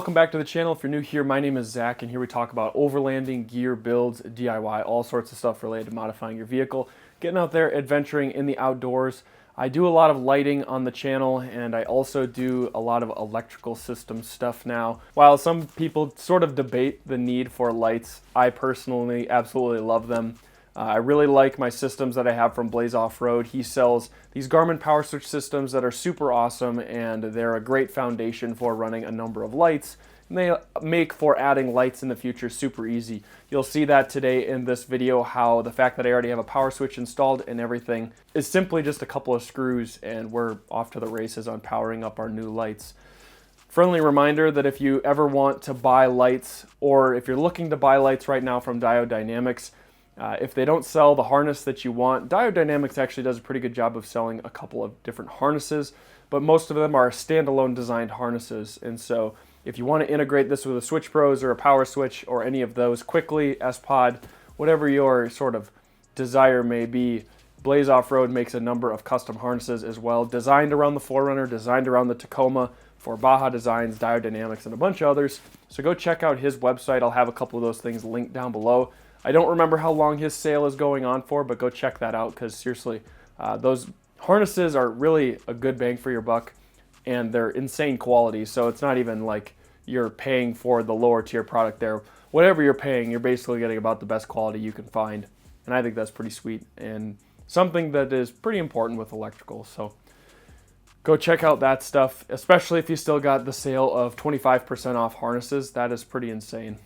welcome back to the channel. If you're new here, my name is Zach, and here we talk about overlanding, gear, builds, DIY, all sorts of stuff related to modifying your vehicle, getting out there, adventuring in the outdoors. I do a lot of lighting on the channel, and I also do a lot of electrical system stuff now. While some people sort of debate the need for lights, I personally absolutely love them. I really like my systems that I have from Blaze Off-Road. He sells these Garmin power switch systems that are super awesome, and they're a great foundation for running a number of lights. And they make for adding lights in the future super easy. You'll see that today in this video, how the fact that I already have a power switch installed and everything is simply just a couple of screws, and we're off to the races on powering up our new lights. Friendly reminder that if you ever want to buy lights, or if you're looking to buy lights right now from Diode Dynamics, if they don't sell the harness that you want, Diode Dynamics actually does a pretty good job of selling a couple of different harnesses, but most of them are standalone designed harnesses. And so if you want to integrate this with a Switch Pros or a power switch or any of those quickly, S-Pod, whatever your sort of desire may be, Blaze Off-Road makes a number of custom harnesses as well, designed around the 4Runner, designed around the Tacoma, for Baja Designs, Diode Dynamics, and a bunch of others. So go check out his website. I'll have a couple of those things linked down below. I don't remember how long his sale is going on for, but go check that out, because seriously, those harnesses are really a good bang for your buck, and they're insane quality. So it's not even like you're paying for the lower tier product there. Whatever you're paying, you're basically getting about the best quality you can find. And I think that's pretty sweet and something that is pretty important with electrical. So go check out that stuff, especially if you still got the sale of 25% off harnesses. That is pretty insane.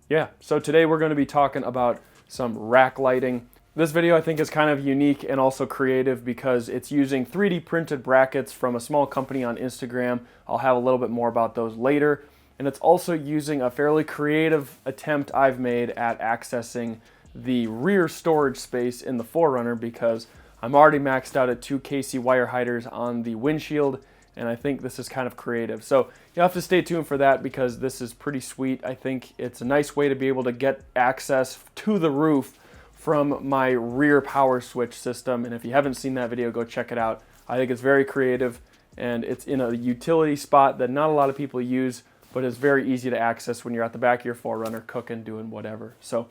Yeah, so today we're going to be talking about some rack lighting. This video I think is kind of unique and also creative because it's using 3D printed brackets from a small company on Instagram. I'll have a little bit more about those later. And it's also using a fairly creative attempt I've made at accessing the rear storage space in the 4Runner, because I'm already maxed out at 2 KC wire hiders on the windshield, and I think this is kind of creative. So you'll have to stay tuned for that, because this is pretty sweet. I think it's a nice way to be able to get access to the roof from my rear power switch system. And if you haven't seen that video, go check it out. I think it's very creative, and it's in a utility spot that not a lot of people use, but it's very easy to access when you're at the back of your 4Runner cooking, doing whatever. So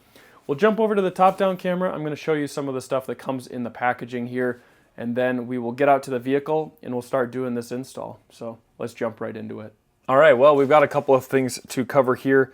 we'll jump over to the top-down camera. I'm going to show you some of the stuff that comes in the packaging here, and then we will get out to the vehicle and we'll start doing this install. So let's jump right into it. All right, well, we've got a couple of things to cover here.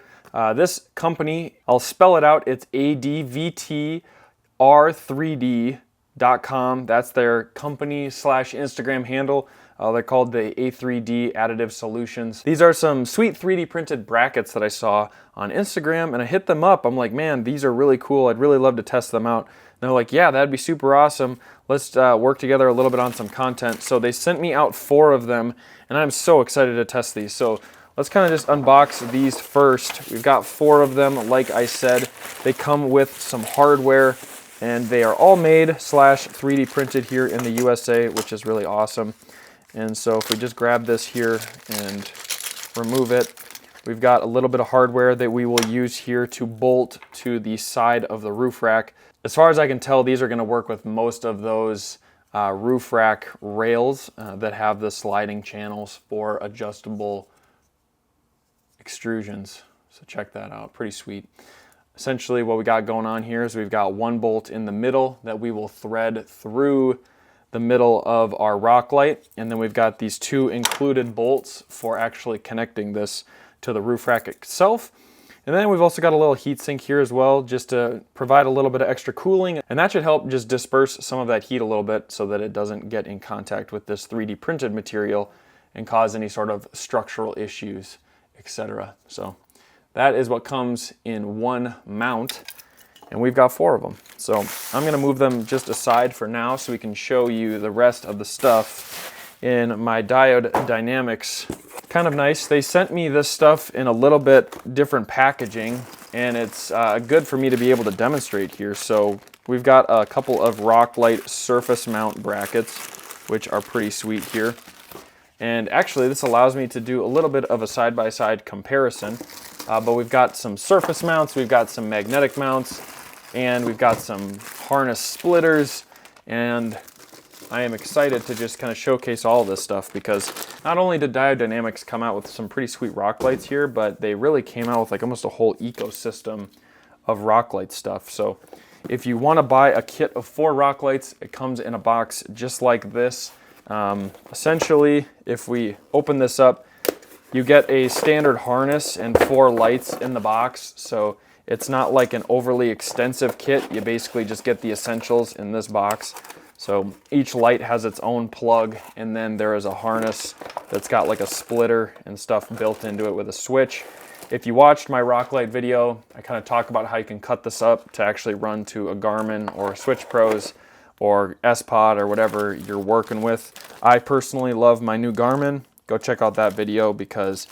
This company, I'll spell it out. It's advtr3d.com. That's their company/Instagram handle. They're called the A3D Additive Solutions. These are some sweet 3D printed brackets that I saw on Instagram, and I hit them up. I'm like, man, these are really cool. I'd really love to test them out. And they're like, yeah, that'd be super awesome. Let's work together a little bit on some content. So they sent me out 4 of them, and I'm so excited to test these. So let's kind of just unbox these first. We've got 4 of them. Like I said, they come with some hardware, and they are all made/3D printed here in the USA, which is really awesome. And so if we just grab this here and remove it, we've got a little bit of hardware that we will use here to bolt to the side of the roof rack. As far as I can tell, these are going to work with most of those roof rack rails that have the sliding channels for adjustable extrusions. So check that out, pretty sweet. Essentially what we got going on here is we've got 1 bolt in the middle that we will thread through the middle of our rock light, and then we've got these 2 included bolts for actually connecting this to the roof rack itself. And then we've also got a little heat sink here as well, just to provide a little bit of extra cooling, and that should help just disperse some of that heat a little bit so that it doesn't get in contact with this 3D printed material and cause any sort of structural issues, etc. So that is what comes in 1 mount, and we've got 4 of them. So I'm going to move them just aside for now so we can show you the rest of the stuff in my Diode Dynamics. Kind of nice. They sent me this stuff in a little bit different packaging, and it's good for me to be able to demonstrate here. So we've got a couple of rock light surface mount brackets, which are pretty sweet here. And actually this allows me to do a little bit of a side-by-side comparison. But we've got some surface mounts, we've got some magnetic mounts, and we've got some harness splitters, and I am excited to just kind of showcase all of this stuff, because not only did Dynamics come out with some pretty sweet rock lights here, but they really came out with like almost a whole ecosystem of rock light stuff. So if you want to buy a kit of 4 rock lights, it comes in a box just like this. Essentially, if we open this up, you get a standard harness and 4 lights in the box. So it's not like an overly extensive kit. You basically just get the essentials in this box. So each light has its own plug, and then there is a harness that's got like a splitter and stuff built into it with a switch. If you watched my rock light video, I kind of talk about how you can cut this up to actually run to a Garmin or a Switch Pros or S-Pod or whatever you're working with. I personally love my new Garmin. Go check out that video because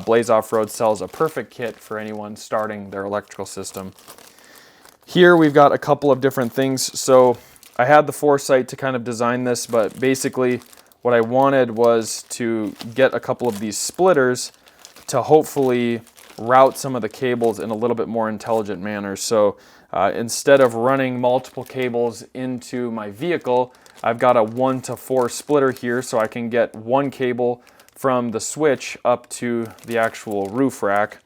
Blaze Off-Road sells a perfect kit for anyone starting their electrical system. Here we've got a couple of different things. So I had the foresight to kind of design this, but basically what I wanted was to get a couple of these splitters to hopefully route some of the cables in a little bit more intelligent manner. So instead of running multiple cables into my vehicle, I've got a 1 to 4 splitter here, so I can get one cable from the switch up to the actual roof rack.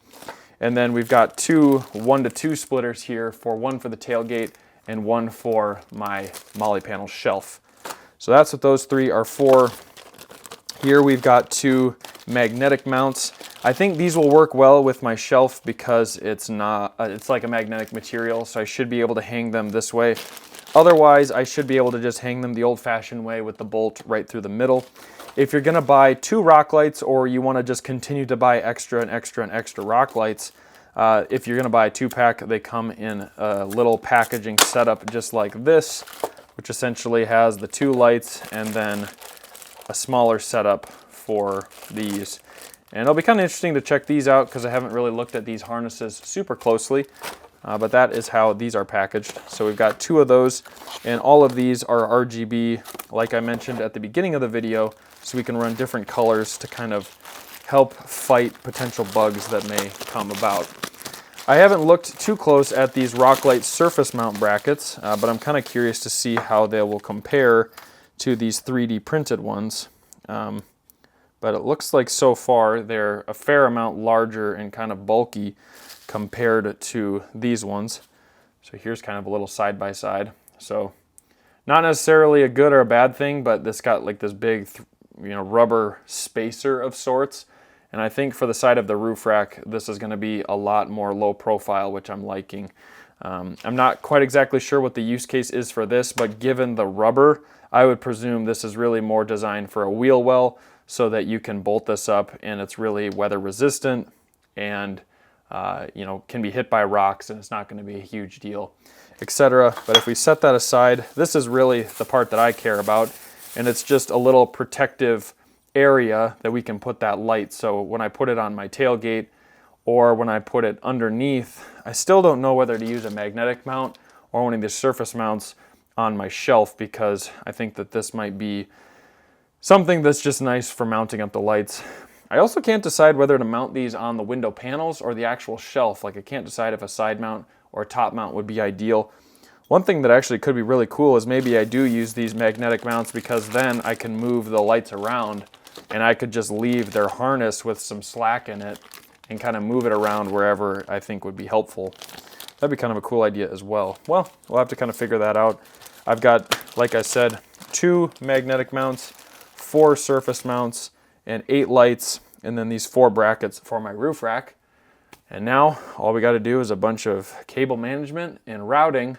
And then we've got 1 to 2 splitters here, one for the tailgate and one for my molly panel shelf. So that's what those 3 are for. Here we've got 2 magnetic mounts. I think these will work well with my shelf because it's like a magnetic material, so I should be able to hang them this way. Otherwise, I should be able to just hang them the old-fashioned way with the bolt right through the middle. If you're gonna buy 2 rock lights, or you wanna just continue to buy extra and extra and extra rock lights, if you're gonna buy a 2-pack, they come in a little packaging setup just like this, which essentially has the 2 lights and then a smaller setup for these. And it'll be kind of interesting to check these out because I haven't really looked at these harnesses super closely, but that is how these are packaged. So we've got 2 of those, and all of these are RGB, like I mentioned at the beginning of the video, so we can run different colors to kind of help fight potential bugs that may come about. I haven't looked too close at these Rocklight surface mount brackets, but I'm kind of curious to see how they will compare to these 3D printed ones. But it looks like so far they're a fair amount larger and kind of bulky compared to these ones. So here's kind of a little side by side. So not necessarily a good or a bad thing, but this got like this big, rubber spacer of sorts. And I think for the side of the roof rack, this is going to be a lot more low profile, which I'm liking. I'm not quite exactly sure what the use case is for this, but given the rubber, I would presume this is really more designed for a wheel well so that you can bolt this up and it's really weather resistant and can be hit by rocks and it's not going to be a huge deal, etc. But if we set that aside, this is really the part that I care about, and it's just a little protective area that we can put that light. So when I put it on my tailgate or when I put it underneath, I still don't know whether to use a magnetic mount or one of these surface mounts on my shelf, because I think that this might be something that's just nice for mounting up the lights. I also can't decide whether to mount these on the window panels or the actual shelf. Like, I can't decide if a side mount or a top mount would be ideal. One thing that actually could be really cool is maybe I do use these magnetic mounts, because then I can move the lights around and I could just leave their harness with some slack in it and kind of move it around wherever I think would be helpful. That'd be kind of a cool idea as well. Well, we'll have to kind of figure that out. I've got, like I said, 2 magnetic mounts, 4 surface mounts, and 8 lights, and then these 4 brackets for my roof rack. And now all we got to do is a bunch of cable management and routing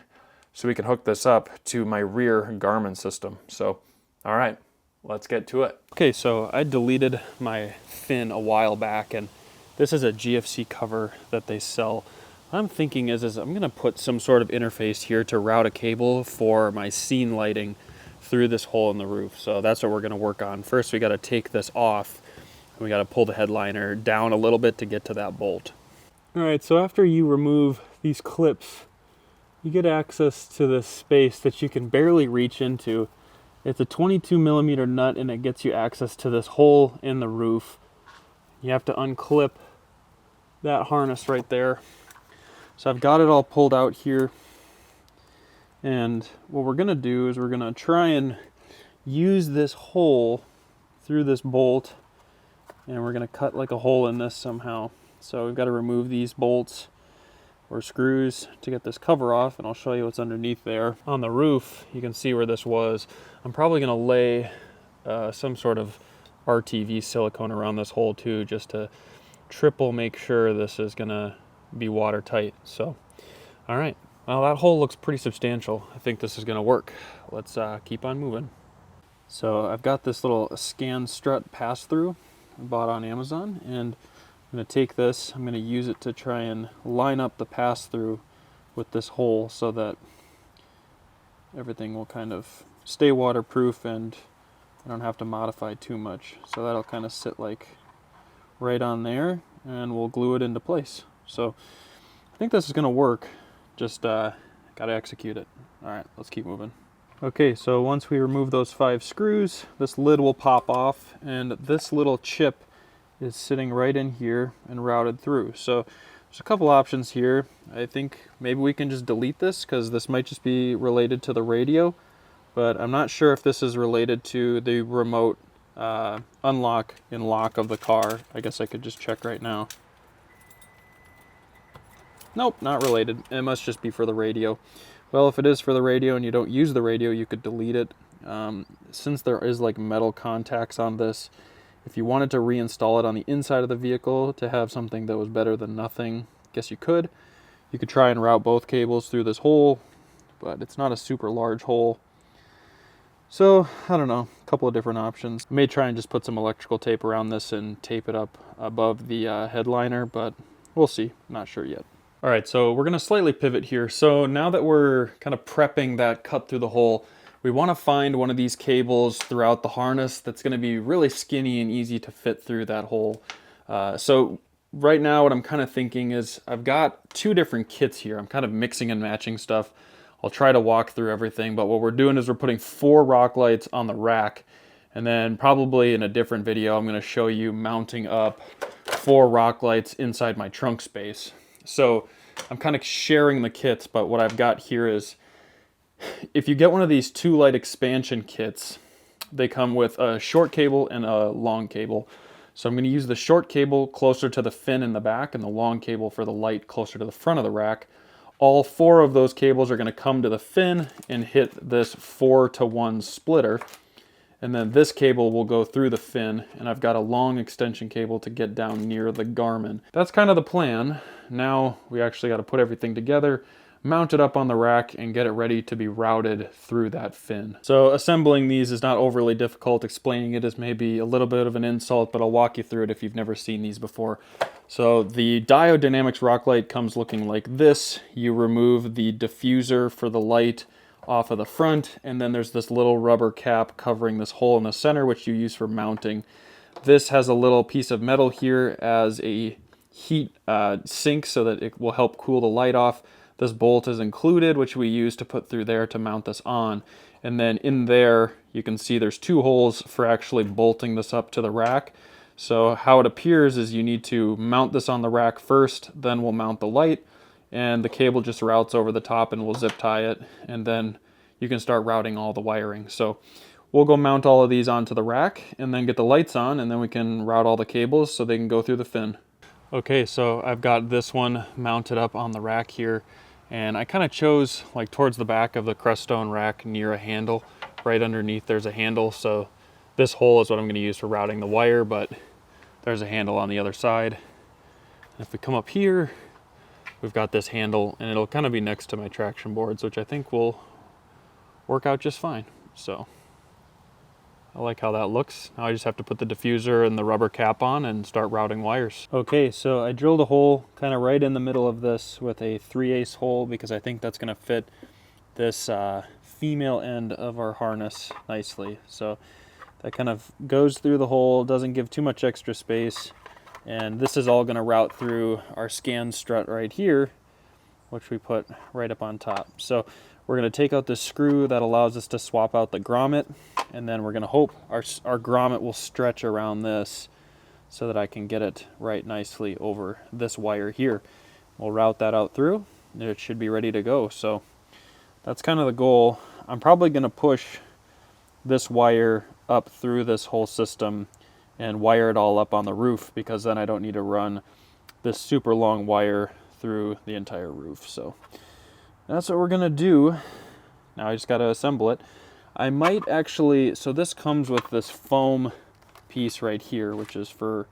so we can hook this up to my rear Garmin system. So, all right, let's get to it. Okay, so I deleted my fin a while back, and this is a GFC cover that they sell. What I'm thinking is I'm gonna put some sort of interface here to route a cable for my scene lighting through this hole in the roof. So that's what we're gonna work on. First, we gotta take this off, and we gotta pull the headliner down a little bit to get to that bolt. All right, so after you remove these clips, you get access to this space that you can barely reach into. It's a 22 millimeter nut, and it gets you access to this hole in the roof. You have to unclip that harness right there. So I've got it all pulled out here. And what we're gonna do is we're gonna try and use this hole through this bolt and we're going to cut like a hole in this somehow. So we've got to remove these bolts or screws to get this cover off, and I'll show you what's underneath there. On the roof, you can see where this was. I'm probably going to lay some sort of RTV silicone around this hole too, just to triple make sure this is going to be watertight. So, all right. Well, that hole looks pretty substantial. I think this is going to work. Let's keep on moving. So I've got this little scan strut pass-through I bought on Amazon, and I'm going to take this, I'm going to use it to try and line up the pass-through with this hole so that everything will kind of stay waterproof and I don't have to modify too much. So that'll kind of sit like right on there, and we'll glue it into place. So I think this is going to work, just got to execute it. All right, let's keep moving. Okay, so once we remove those 5 screws, this lid will pop off, and this little chip is sitting right in here and routed through. So there's a couple options here. I think maybe we can just delete this because this might just be related to the radio, but I'm not sure if this is related to the remote unlock and lock of the car. I guess I could just check right now. Nope, not related. It must just be for the radio. Well, if it is for the radio and you don't use the radio, you could delete it. Since there is like metal contacts on this, if you wanted to reinstall it on the inside of the vehicle to have something that was better than nothing, I guess you could. You could try and route both cables through this hole, but it's not a super large hole. So, I don't know, a couple of different options. I may try and just put some electrical tape around this and tape it up above the headliner, but we'll see, not sure yet. All right, so we're gonna slightly pivot here. So now that we're kind of prepping that cut through the hole, we wanna find one of these cables throughout the harness that's gonna be really skinny and easy to fit through that hole. So right now what I'm kind of thinking is I've got 2 different kits here. I'm kind of mixing and matching stuff. I'll try to walk through everything, but what we're doing is we're putting 4 rock lights on the rack, and then probably in a different video I'm gonna show you mounting up 4 rock lights inside my trunk space. So I'm kind of sharing the kits, but what I've got here is, if you get one of these 2 light expansion kits, they come with a short cable and a long cable. So I'm going to use the short cable closer to the fin in the back and the long cable for the light closer to the front of the rack. All 4 of those cables are going to come to the fin and hit this 4-to-1 splitter. And then this cable will go through the fin, and I've got a long extension cable to get down near the Garmin. That's kind of the plan. Now we actually got to put everything together, mount it up on the rack, and get it ready to be routed through that fin. So assembling these is not overly difficult. Explaining it is maybe a little bit of an insult, but I'll walk you through it if you've never seen these before. So the Diode Dynamics rock light comes looking like this. You remove the diffuser for the light off of the front, and then there's this little rubber cap covering this hole in the center, which you use for mounting. This has a little piece of metal here as a heat sink so that it will help cool the light off. This bolt is included, which we use to put through there to mount this on. And then in there, you can see there's 2 holes for actually bolting this up to the rack. So how it appears is you need to mount this on the rack first, then we'll mount the light, and the cable just routes over the top and we'll zip tie it, and then you can start routing all the wiring. So we'll go mount all of these onto the rack and then get the lights on, and then we can route all the cables so they can go through the fin. Okay, so I've got this one mounted up on the rack here, and I kind of chose like towards the back of the Crestone rack near a handle. Right underneath there's a handle, so this hole is what I'm going to use for routing the wire, but there's a handle on the other side. And if we come up here, we've got this handle, and it'll kind of be next to my traction boards, which I think will work out just fine. So I like how that looks. Now I just have to put the diffuser and the rubber cap on and start routing wires. Okay, so I drilled a hole kind of right in the middle of this with a 3/8 hole because I think that's going to fit this female end of our harness nicely. So that kind of goes through the hole, doesn't give too much extra space. And this is all going to route through our scan strut right here, which we put right up on top. So we're going to take out this screw that allows us to swap out the grommet, and then we're going to hope our grommet will stretch around this so that I can get it right nicely over this wire here. We'll route that out through, and it should be ready to go. So that's kind of the goal. I'm probably going to push this wire up through this whole system and wire it all up on the roof, because then I don't need to run this super long wire through the entire roof. So that's what we're gonna do. Now I just gotta assemble it. I might actually, so this comes with this foam piece right here, which is for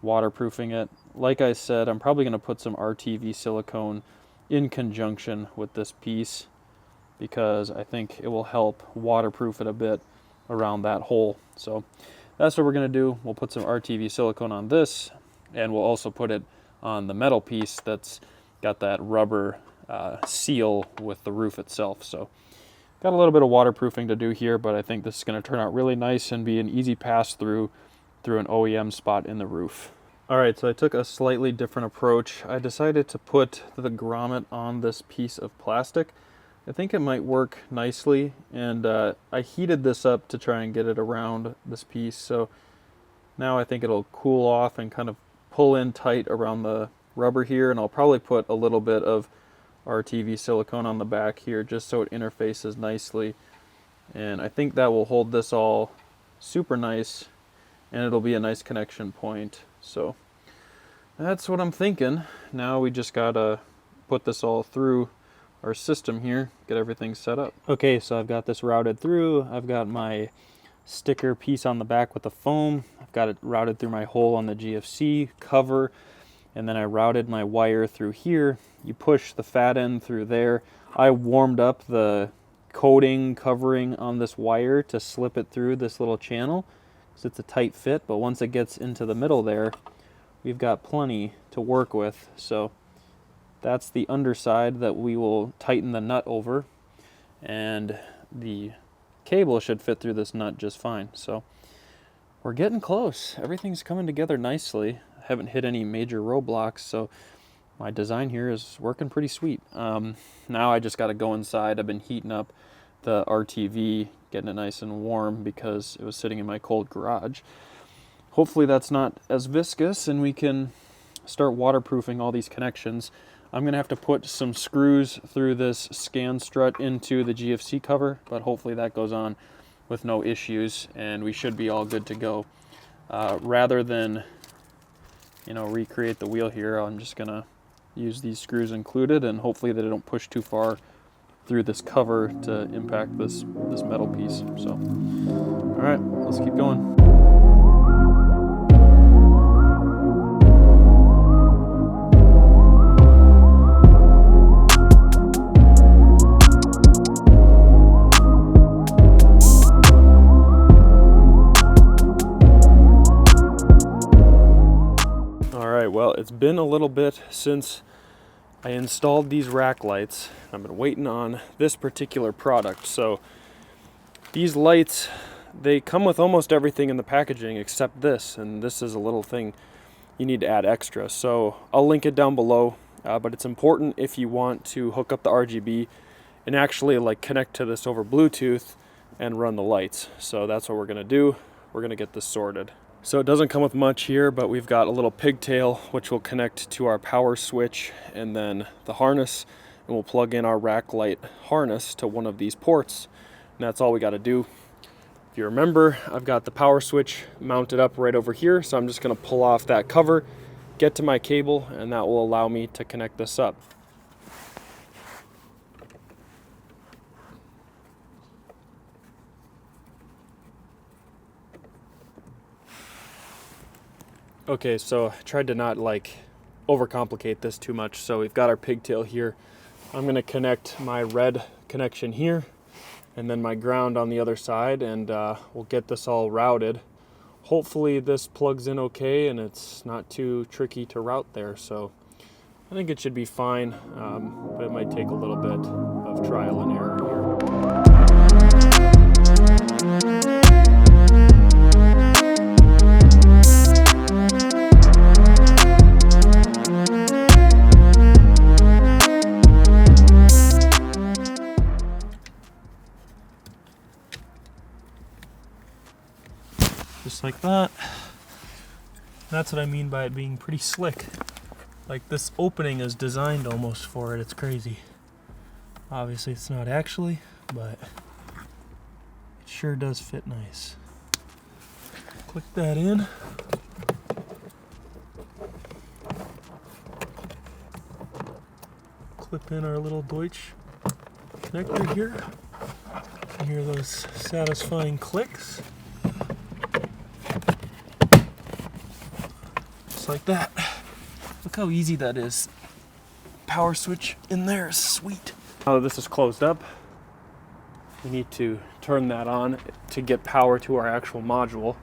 waterproofing it. Like I said, I'm probably gonna put some RTV silicone in conjunction with this piece, because I think it will help waterproof it a bit around that hole. So that's what we're gonna do. We'll put some RTV silicone on this, and we'll also put it on the metal piece that's got that rubber seal with the roof itself. So got a little bit of waterproofing to do here, but I think this is gonna turn out really nice and be an easy pass through an OEM spot in the roof. All right, so I took a slightly different approach. I decided to put the grommet on this piece of plastic. I think it might work nicely, and I heated this up to try and get it around this piece. So now I think it'll cool off and kind of pull in tight around the rubber here, and I'll probably put a little bit of RTV silicone on the back here just so it interfaces nicely. And I think that will hold this all super nice, and it'll be a nice connection point. So that's what I'm thinking. Now we just gotta put this all through our system here, get everything set up. Okay, so I've got this routed through. I've got my sticker piece on the back with the foam. I've got it routed through my hole on the GFC cover, and then I routed my wire through here. You push the fat end through there. I warmed up the coating covering on this wire to slip it through this little channel, because it's a tight fit, but once it gets into the middle there, we've got plenty to work with. So that's the underside that we will tighten the nut over, and the cable should fit through this nut just fine. So we're getting close. Everything's coming together nicely. I haven't hit any major roadblocks, so my design here is working pretty sweet. Now I just got to go inside. I've been heating up the RTV, getting it nice and warm because it was sitting in my cold garage. Hopefully that's not as viscous, and we can start waterproofing all these connections. I'm gonna have to put some screws through this scan strut into the GFC cover, but hopefully that goes on with no issues, and we should be all good to go. Rather than, recreate the wheel here, I'm just gonna use these screws included, and hopefully that they don't push too far through this cover to impact this metal piece. So, all right, let's keep going. Well, it's been a little bit since I installed these rack lights. I've been waiting on this particular product. So these lights, they come with almost everything in the packaging except this, and this is a little thing you need to add extra. So I'll link it down below, but it's important if you want to hook up the RGB and actually connect to this over Bluetooth and run the lights. So that's what we're gonna do. We're gonna get this sorted. So it doesn't come with much here, but we've got a little pigtail which will connect to our power switch, and then the harness, and we'll plug in our rack light harness to one of these ports, and that's all we got to do. If you remember, I've got the power switch mounted up right over here, so I'm just going to pull off that cover, get to my cable, and that will allow me to connect this up. Okay, so I tried to not overcomplicate this too much. So we've got our pigtail here. I'm gonna connect my red connection here and then my ground on the other side, and we'll get this all routed. Hopefully this plugs in okay and it's not too tricky to route there. So I think it should be fine, but it might take a little bit of trial and error here. Just like that. That's what I mean by it being pretty slick. Like, this opening is designed almost for it. It's crazy. Obviously it's not actually, but it sure does fit nice. Click that in. Clip in our little Deutsch connector here. You hear those satisfying clicks. Just like that. Look how easy that is. Power switch in there is sweet. Now that this is closed up, we need to turn that on to get power to our actual module.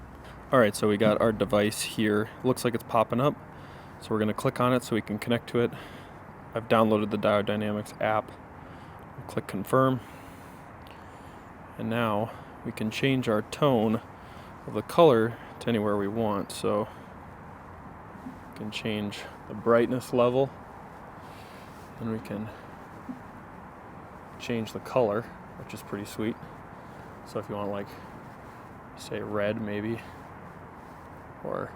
All right, so we got our device here. Looks like it's popping up. So we're gonna click on it so we can connect to it. I've downloaded the Diode Dynamics app. We'll click confirm. And now we can change our tone of the color to anywhere we want. So we can change the brightness level, and we can change the color, which is pretty sweet. So if you want, like, say red maybe, or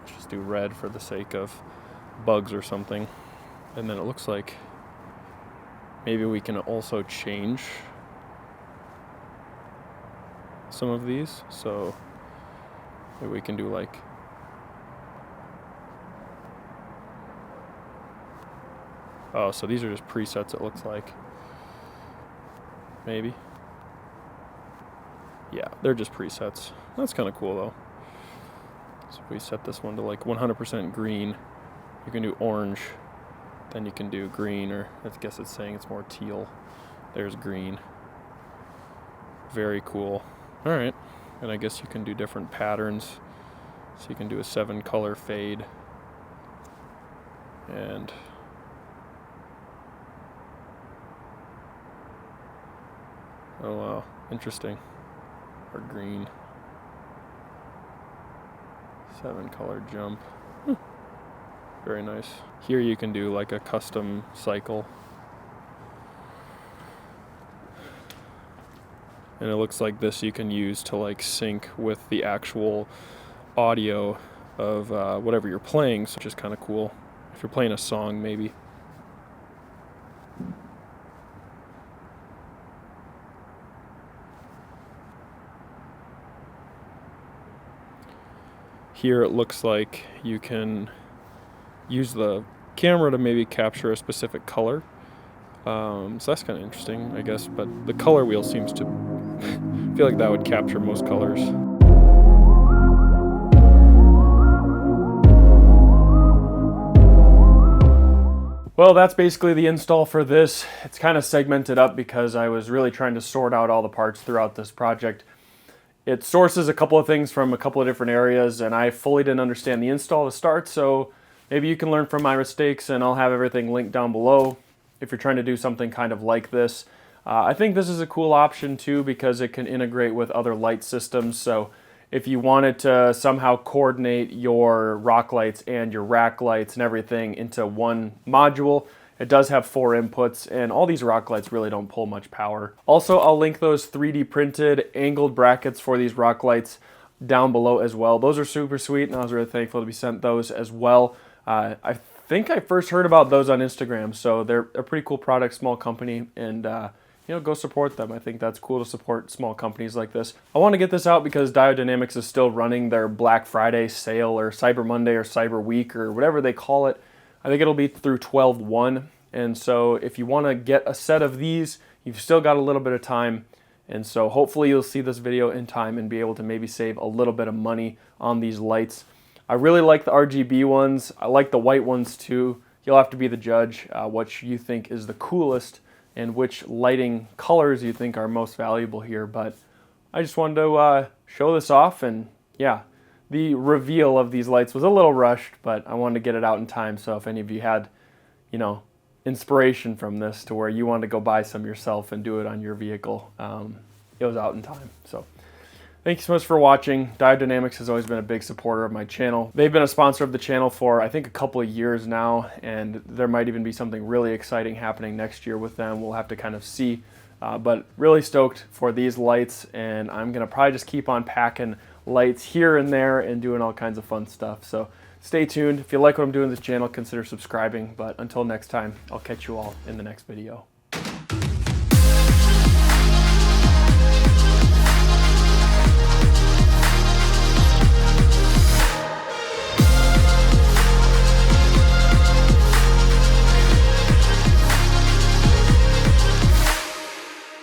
let's just do red for the sake of bugs or something. And then it looks like maybe we can also change some of these. So maybe we can do like so these are just presets, it looks like. Maybe. Yeah, they're just presets. That's kind of cool though. So if we set this one to like 100% green, you can do orange, then you can do green, or I guess it's saying it's more teal. There's green. Very cool. All right, and I guess you can do different patterns. So you can do a 7-color fade, and oh wow, interesting. Or green. 7-color jump. Very nice. Here you can do like a custom cycle. And it looks like this you can use to like sync with the actual audio of whatever you're playing, which is kind of cool. If you're playing a song maybe. Here it looks like you can use the camera to maybe capture a specific color. So that's kind of interesting, I guess, but the color wheel seems to feel like that would capture most colors. Well, that's basically the install for this. It's kind of segmented up because I was really trying to sort out all the parts throughout this project. It sources a couple of things from a couple of different areas, and I fully didn't understand the install to start, so maybe you can learn from my mistakes, and I'll have everything linked down below if you're trying to do something kind of like this. I think this is a cool option too because it can integrate with other light systems. So if you wanted to somehow coordinate your rock lights and your rack lights and everything into one module, it does have 4 inputs, and all these rock lights really don't pull much power. Also, I'll link those 3D printed angled brackets for these rock lights down below as well. Those are super sweet, and I was really thankful to be sent those as well. I think I first heard about those on Instagram, so they're a pretty cool product, small company, and you know, go support them. I think that's cool to support small companies like this. I want to get this out because Diode Dynamics is still running their Black Friday sale, or Cyber Monday, or Cyber Week, or whatever they call it. I think it'll be through 12/1, and so if you want to get a set of these, you've still got a little bit of time, and so hopefully you'll see this video in time and be able to maybe save a little bit of money on these lights. I really like the RGB ones. I like the white ones too. You'll have to be the judge what you think is the coolest and which lighting colors you think are most valuable here, but I just wanted to show this off, and yeah. The reveal of these lights was a little rushed, but I wanted to get it out in time, so if any of you had, you know, inspiration from this to where you wanted to go buy some yourself and do it on your vehicle, it was out in time. So thank you so much for watching. Diode Dynamics has always been a big supporter of my channel. They've been a sponsor of the channel for, I think, a couple of years now, and there might even be something really exciting happening next year with them. We'll have to kind of see, but really stoked for these lights, and I'm going to probably just keep on packing lights here and there and doing all kinds of fun stuff. So stay tuned. If you like what I'm doing with this channel, consider subscribing. But until next time, I'll catch you all in the next video.